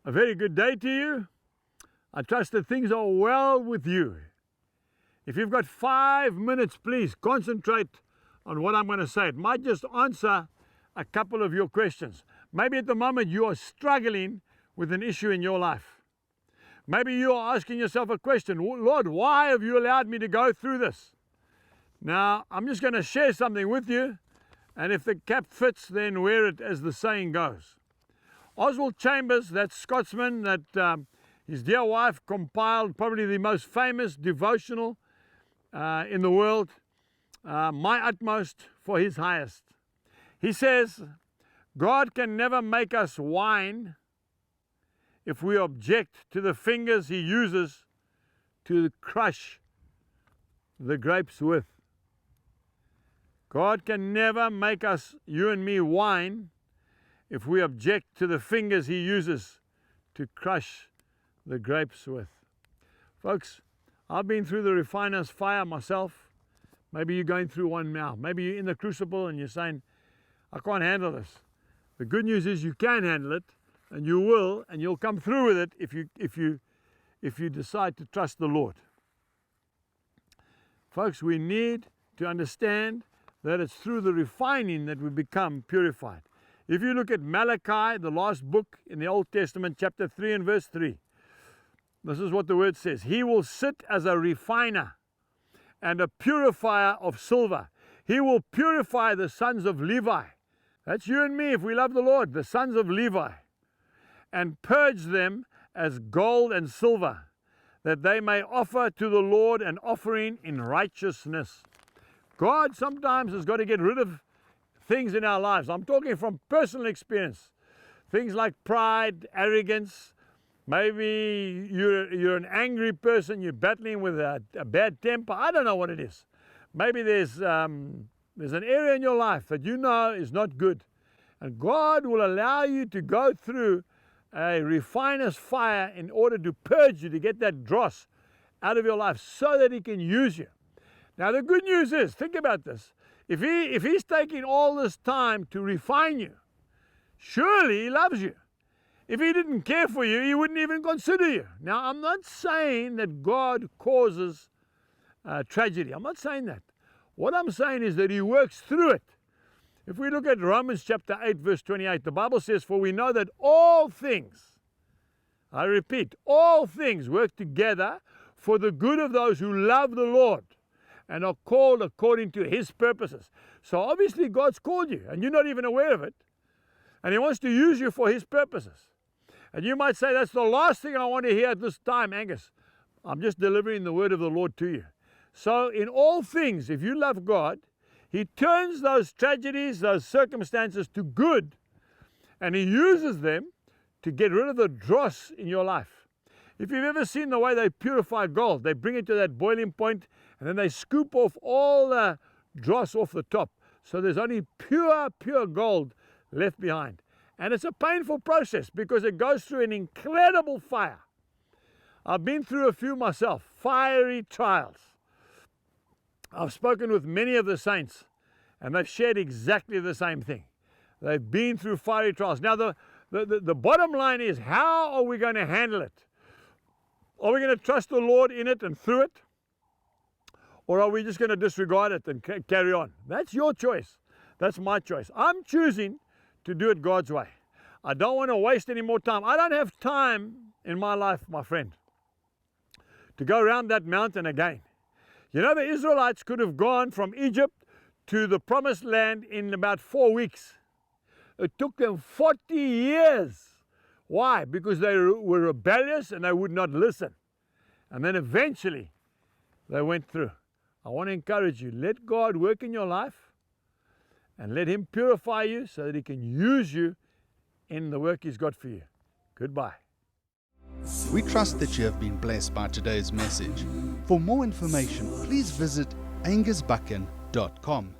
A very good day to you. I trust that things are well with you. If you've got 5 minutes, please concentrate on what I'm going to say. It might just answer a couple of your questions. Maybe at the moment you are struggling with an issue in your life. Maybe you are asking yourself a question, Lord, why have you allowed me to go through this? Now, I'm just going to share something with you, and if the cap fits, then wear it, as the saying goes. Oswald Chambers, that Scotsman, that his dear wife compiled probably the most famous devotional in the world, My Utmost for His Highest. He says, God can never make us whine if we object to the fingers He uses to crush the grapes with. God can never make us, you and me, whine if we object to the fingers He uses to crush the grapes with. Folks, I've been through the refiner's fire myself. Maybe you're going through one now. Maybe you're in the crucible and you're saying, I can't handle this. The good news is you can handle it, and you will, and you'll come through with it if you decide to trust the Lord. Folks, we need to understand that it's through the refining that we become purified. If you look at Malachi, the last book in the Old Testament, chapter 3 and verse 3, this is what the word says. He will sit as a refiner and a purifier of silver. He will purify the sons of Levi. That's you and me if we love the Lord, the sons of Levi, and purge them as gold and silver, that they may offer to the Lord an offering in righteousness. God sometimes has got to get rid of things in our lives. I'm talking from personal experience. Things like pride, arrogance. Maybe you're an angry person, you're battling with a bad temper. I don't know what it is. Maybe there's an area in your life that you know is not good. And God will allow you to go through a refiner's fire in order to purge you, to get that dross out of your life so that He can use you. Now the good news is, think about this. If He's taking all this time to refine you, surely He loves you. If He didn't care for you, He wouldn't even consider you. Now, I'm not saying that God causes tragedy. I'm not saying that. What I'm saying is that He works through it. If we look at Romans chapter 8, verse 28, the Bible says, for we know that all things, I repeat, all things work together for the good of those who love the Lord and are called according to His purposes. So obviously God's called you and you're not even aware of it. And He wants to use you for His purposes. And you might say, that's the last thing I want to hear at this time, Angus. I'm just delivering the word of the Lord to you. So in all things, if you love God, He turns those tragedies, those circumstances to good, and He uses them to get rid of the dross in your life. If you've ever seen the way they purify gold, they bring it to that boiling point and then they scoop off all the dross off the top. So there's only pure gold left behind. And it's a painful process because it goes through an incredible fire. I've been through a few myself, fiery trials. I've spoken with many of the saints and they've shared exactly the same thing. They've been through fiery trials. Now the bottom line is, how are we going to handle it? Are we going to trust the Lord in it and through it? Or are we just going to disregard it and carry on? That's your choice. That's my choice. I'm choosing to do it God's way. I don't want to waste any more time. I don't have time in my life, my friend, to go around that mountain again. You know, the Israelites could have gone from Egypt to the promised land in about 4 weeks. It took them 40 years. Why? Because they were rebellious and they would not listen. And then eventually they went through. I want to encourage you, let God work in your life and let Him purify you so that He can use you in the work He's got for you. Goodbye. We trust that you have been blessed by today's message. For more information, please visit angusbuchan.com.